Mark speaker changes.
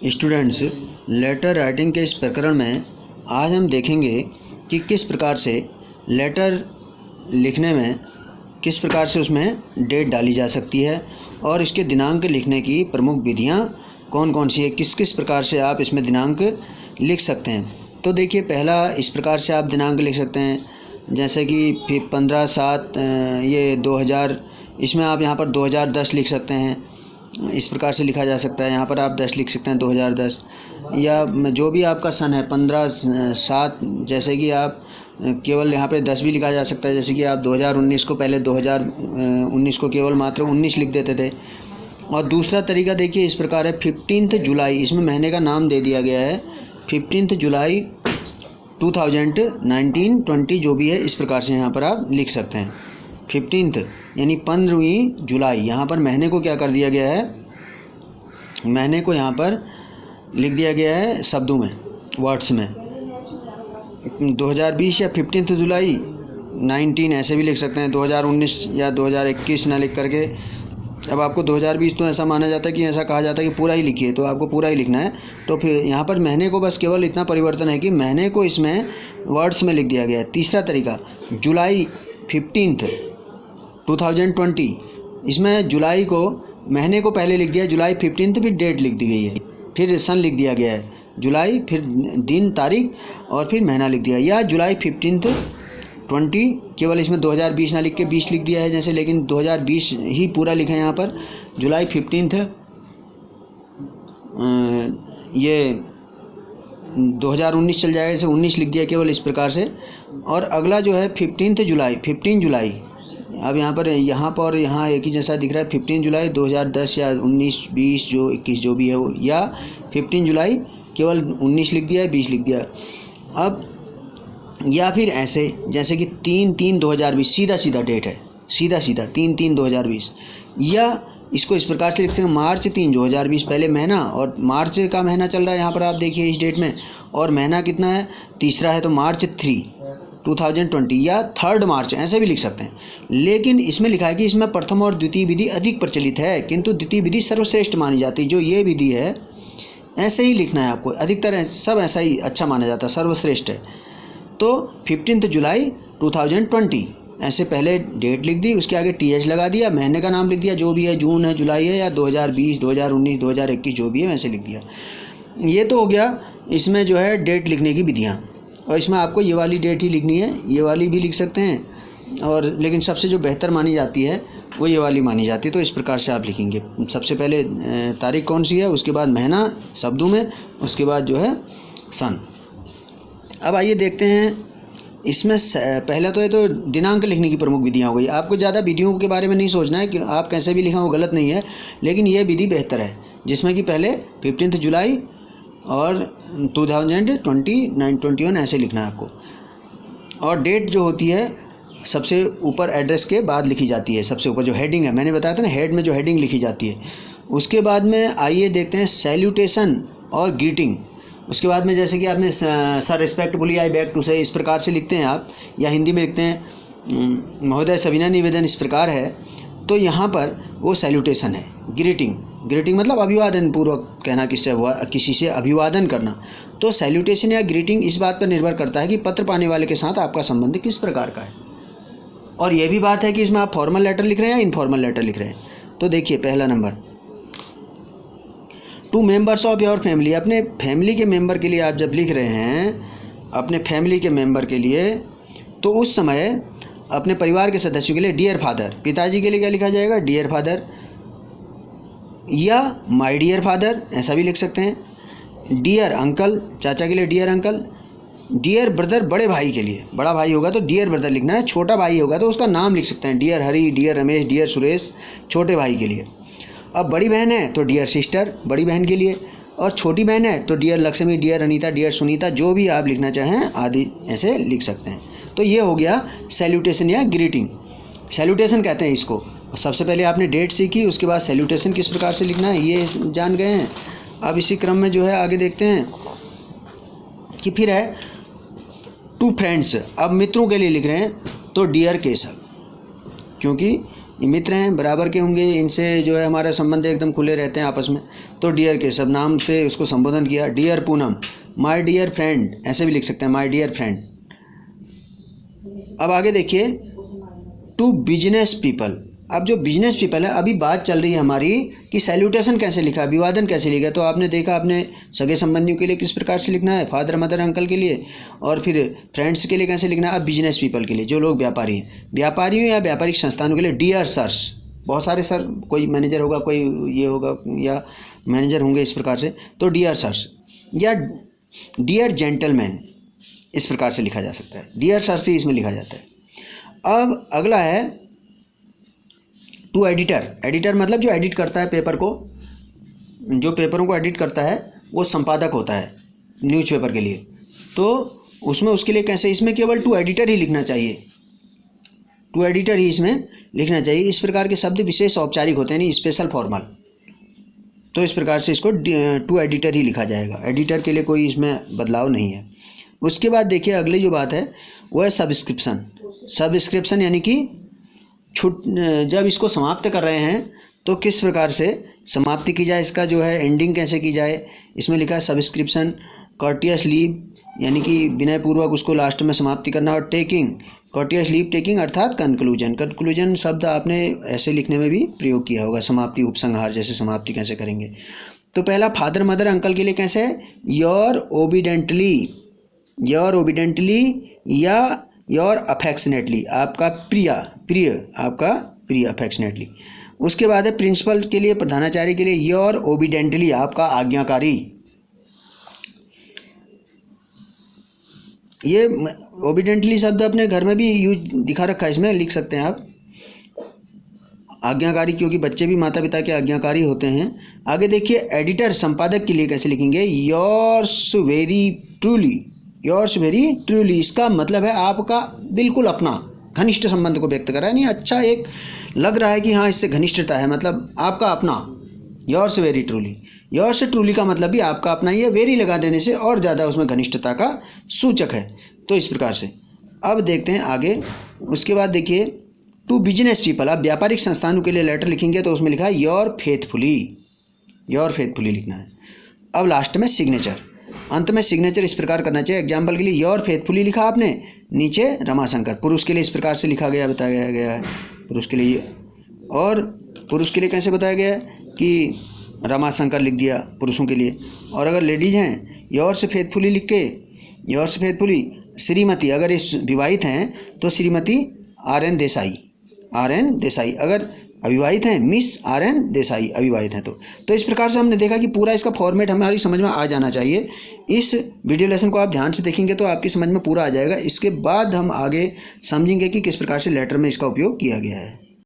Speaker 1: Students, letter writing के इस प्रकरण में आज हम देखेंगे कि किस प्रकार से लेटर लिखने में किस प्रकार से उसमें डेट डाली जा सकती है और इसके दिनांक लिखने की प्रमुख विधियां कौन कौन सी है, किस किस प्रकार से आप इसमें दिनांक लिख सकते हैं। तो देखिए, पहला इस प्रकार से आप दिनांक लिख सकते हैं, जैसे कि 15/7 ये 2000, इसमें आप यहाँ पर 2010 लिख सकते हैं। इस प्रकार से लिखा जा सकता है। यहाँ पर आप 10 लिख सकते हैं, 2010, या जो भी आपका सन है 15/7, जैसे कि आप केवल यहाँ पे 10 भी लिखा जा सकता है। जैसे कि आप 2019 को पहले 2019 को केवल मात्र 19 लिख देते थे। और दूसरा तरीका देखिए इस प्रकार है, 15 जुलाई, इसमें महीने का नाम दे दिया गया है 15 जुलाई 2019-20 जो भी है, इस प्रकार से यहाँ पर आप लिख सकते हैं। 15 यानी 15वीं जुलाई, यहाँ पर महीने को क्या कर दिया गया है, महीने को यहाँ पर लिख दिया गया है शब्दों में, वर्ड्स में 2020 या 15 जुलाई 19 ऐसे भी लिख सकते हैं। 2019 या 2021 ना लिख करके, अब आपको 2020 तो ऐसा माना जाता है कि ऐसा कहा जाता है कि पूरा ही लिखिए, तो आपको पूरा ही लिखना है। तो फिर यहाँ पर महीने को बस केवल इतना परिवर्तन है कि महीने को इसमें वर्ड्स में लिख दिया गया है। तीसरा तरीका, जुलाई 15 2020, इसमें जुलाई को, महीने को पहले लिख दिया जुलाई 15, फिर डेट लिख दी गई है, फिर सन लिख दिया गया है जुलाई, फिर दिन तारीख और फिर महीना लिख दिया। या जुलाई 15 20, केवल इसमें 2020 ना लिख के 20 लिख दिया है जैसे, लेकिन 2020 ही पूरा लिखा है यहाँ पर। जुलाई 15 ये 2019 चल जाएगा, जैसे 19 लिख दिया केवल, इस प्रकार से। और अगला जो है 15 जुलाई, अब यहाँ पर और यहाँ एक ही जैसा दिख रहा है, 15 जुलाई 2010 या 19, 20 जो 21 जो भी है वो, या 15 जुलाई केवल 19 लिख दिया है, 20 लिख दिया। अब या फिर ऐसे जैसे कि 3/3/2020, सीधा डेट है, सीधा 3/3/2020। या इसको इस प्रकार से लिखते हैं, मार्च 3 2020, पहले महीना, और मार्च का महीना चल रहा है यहाँ पर आप देखिए इस डेट में, और महीना कितना है, तीसरा है, तो मार्च 3 2020, या 3 मार्च, ऐसे भी लिख सकते हैं। लेकिन इसमें लिखा है कि इसमें प्रथम और द्वितीय विधि अधिक प्रचलित है, किंतु द्वितीय विधि सर्वश्रेष्ठ मानी जाती है। जो ये विधि है ऐसे ही लिखना है आपको, अधिकतर सब ऐसा ही अच्छा माना जाता है, सर्वश्रेष्ठ है। तो 15 जुलाई 2020 ऐसे पहले डेट लिख दी, उसके आगे TH लगा दिया, महीने का नाम लिख दिया, जो भी है, जून है, जुलाई है, या 2020, 2019, 2021 जो भी है वैसे लिख दिया। ये तो हो गया इसमें जो है डेट लिखने की विधियाँ। और इसमें आपको ये वाली डेट ही लिखनी है, ये वाली भी लिख सकते हैं, और लेकिन सबसे जो बेहतर मानी जाती है वो ये वाली मानी जाती है। तो इस प्रकार से आप लिखेंगे, सबसे पहले तारीख कौन सी है, उसके बाद महीना शब्दों में, उसके बाद जो है सन। अब आइए देखते हैं इसमें पहले तो ये तो दिनांक लिखने की प्रमुख विधियाँ हो गई। आपको ज़्यादा विधियों के बारे में नहीं सोचना है कि आप कैसे भी लिखें, वो गलत नहीं है, लेकिन ये विधि बेहतर है, जिसमें कि पहले 15 जुलाई और 2021 ऐसे लिखना है आपको। और डेट जो होती है सबसे ऊपर एड्रेस के बाद लिखी जाती है, सबसे ऊपर जो हेडिंग है, मैंने बताया था ना, हेड में जो हेडिंग लिखी जाती है। उसके बाद में आइए देखते हैं सैल्यूटेशन और ग्रीटिंग। उसके बाद में जैसे कि आपने sir respectfully I beg to say, इस प्रकार से लिखते हैं आप, या हिंदी में लिखते हैं महोदय सविनय निवेदन, इस प्रकार है। तो यहाँ पर वो सैल्यूटेशन है। ग्रीटिंग मतलब अभिवादन पूर्वक कहना, किसी से अभिवादन करना। तो सैल्यूटेशन या ग्रीटिंग इस बात पर निर्भर करता है कि पत्र पाने वाले के साथ आपका संबंध किस प्रकार का है। और ये भी बात है कि इसमें आप फॉर्मल लेटर लिख रहे हैं या इनफॉर्मल लेटर लिख रहे हैं। तो देखिए, पहला number, to members of your family, अपने फैमिली के मेंबर के लिए आप जब लिख रहे हैं, अपने फैमिली के मेंबर के लिए, तो उस समय अपने परिवार के सदस्यों के लिए डियर फादर, पिताजी के लिए क्या लिखा जाएगा, डियर फादर, या माय डियर फादर ऐसा भी लिख सकते हैं। डियर अंकल, चाचा के लिए डियर अंकल। डियर ब्रदर, बड़े भाई के लिए, बड़ा भाई होगा तो डियर ब्रदर लिखना है, छोटा भाई होगा तो उसका नाम लिख सकते हैं, डियर हरी, डियर रमेश, डियर सुरेश, छोटे भाई के लिए। अब बड़ी बहन है तो डियर सिस्टर, बड़ी बहन के लिए, और छोटी बहन है तो dear Lakshmi, dear Anita, dear Sunita, जो भी आप लिखना चाहें आदि ऐसे लिख सकते हैं। तो ये हो गया सैल्यूटेशन या ग्रीटिंग। सैल्यूटेशन कहते हैं इसको। सबसे पहले आपने डेट सीखी, उसके बाद सैल्यूटेशन किस प्रकार से लिखना है ये जान गए हैं। अब इसी क्रम में जो है आगे देखते हैं कि फिर है टू फ्रेंड्स। अब मित्रों के लिए लिख रहे हैं तो डियर केशव, क्योंकि ये मित्र हैं, बराबर के होंगे, इनसे जो है हमारा संबंध एकदम खुले रहते हैं आपस में। तो डियर के सब नाम से उसको संबोधन किया। Dear Poonam, my dear friend, ऐसे भी लिख सकते हैं, माय डियर फ्रेंड। अब आगे देखिए, टू बिजनेस पीपल। अब जो बिजनेस पीपल है, अभी बात चल रही है हमारी कि सैल्यूटेशन कैसे लिखा, अभिवादन कैसे लिखा। तो आपने देखा, आपने सगे संबंधियों के लिए किस प्रकार से लिखना है, फादर मदर अंकल के लिए, और फिर फ्रेंड्स के लिए कैसे लिखना है। अब बिजनेस पीपल के लिए, जो लोग व्यापारी हैं, व्यापारियों या व्यापारिक संस्थानों के लिए डियर सर्स, बहुत सारे सर, कोई मैनेजर होगा, कोई ये होगा, या मैनेजर होंगे इस प्रकार से। तो डियर सर्स या डियर जेंटलमैन, इस प्रकार से लिखा जा सकता है। डियर सर्स ही इसमें लिखा जाता है। अब अगला है टू एडिटर। एडिटर मतलब जो एडिट करता है पेपर को, जो पेपरों को एडिट करता है वो संपादक होता है न्यूज़पेपर के लिए। तो उसमें उसके लिए कैसे, इसमें केवल टू एडिटर ही लिखना चाहिए, टू एडिटर ही इसमें लिखना चाहिए। इस प्रकार के शब्द विशेष औपचारिक होते हैं, नहीं स्पेशल फॉर्मल। तो इस प्रकार से इसको टू एडिटर ही लिखा जाएगा। एडिटर के लिए कोई इसमें बदलाव नहीं है। उसके बाद देखिए, अगली जो बात है वो है सब्सक्रिप्शन। सब्सक्रिप्शन यानी कि जब इसको समाप्त कर रहे हैं तो किस प्रकार से समाप्ति की जाए, इसका जो है एंडिंग कैसे की जाए। इसमें लिखा है सब्सक्रिप्शन, कर्टियस लीव, यानी कि विनयपूर्वक उसको लास्ट में समाप्ति करना, और टेकिंग, कर्टियस लीव टेकिंग अर्थात कंक्लूजन। कंक्लूजन शब्द आपने ऐसे लिखने में भी प्रयोग किया होगा, समाप्ति, उपसंहार, जैसे समाप्ति कैसे करेंगे। तो पहला फादर मदर अंकल के लिए कैसे है, योर ओबीडेंटली, योर ओबीडेंटली या योर अफेक्शनेटली, आपका प्रिय, आपका प्रिय, अफेक्शनेटली। उसके बाद है प्रिंसिपल के लिए, प्रधानाचार्य के लिए, योर ओबीडेंटली, आपका आज्ञाकारी। ये ओबीडेंटली शब्द अपने घर में भी यूज दिखा रखा है, इसमें लिख सकते हैं आप, आज्ञाकारी, क्योंकि बच्चे भी माता पिता के आज्ञाकारी होते हैं। आगे देखिए, एडिटर, संपादक के लिए कैसे लिखेंगे, yours very truly, yours very truly. इसका मतलब है आपका बिल्कुल अपना, घनिष्ठ संबंध को व्यक्त कर रहा है। नहीं, अच्छा एक लग रहा है कि हाँ इससे घनिष्ठता है, मतलब आपका अपना, yours very truly. Yours truly का मतलब भी आपका अपना ही है, वेरी लगा देने से और ज़्यादा उसमें घनिष्ठता का सूचक है। तो इस प्रकार से अब देखते हैं आगे। उसके बाद देखिए, टू बिजनेस पीपल। अब व्यापारिक संस्थानों के लिए लेटर लिखेंगे तो उसमें लिखा है योर फेथफुली, योर फेथफुली लिखना है। अब लास्ट में सिग्नेचर, अंत में सिग्नेचर इस प्रकार करना चाहिए। एग्जाम्पल के लिए योर फेथफुली लिखा आपने, नीचे रमाशंकर। पुरुष के लिए इस प्रकार से लिखा गया, बताया गया है पुरुष के लिए। और पुरुष के लिए कैसे बताया गया है कि रमाशंकर लिख दिया पुरुषों के लिए। और अगर लेडीज़ हैं, योर से फेथफुली लिख के, योर से फेथफुली श्रीमती, अगर इस विवाहित हैं तो श्रीमती RN देसाई, RN देसाई। अगर अविवाहित हैं, मिस RN देसाई, अविवाहित हैं तो इस प्रकार से हमने देखा कि पूरा इसका फॉर्मेट हमारी समझ में आ जाना चाहिए। इस वीडियो लेसन को आप ध्यान से देखेंगे तो आपकी समझ में पूरा आ जाएगा। इसके बाद हम आगे समझेंगे कि किस प्रकार से लेटर में इसका उपयोग किया गया है।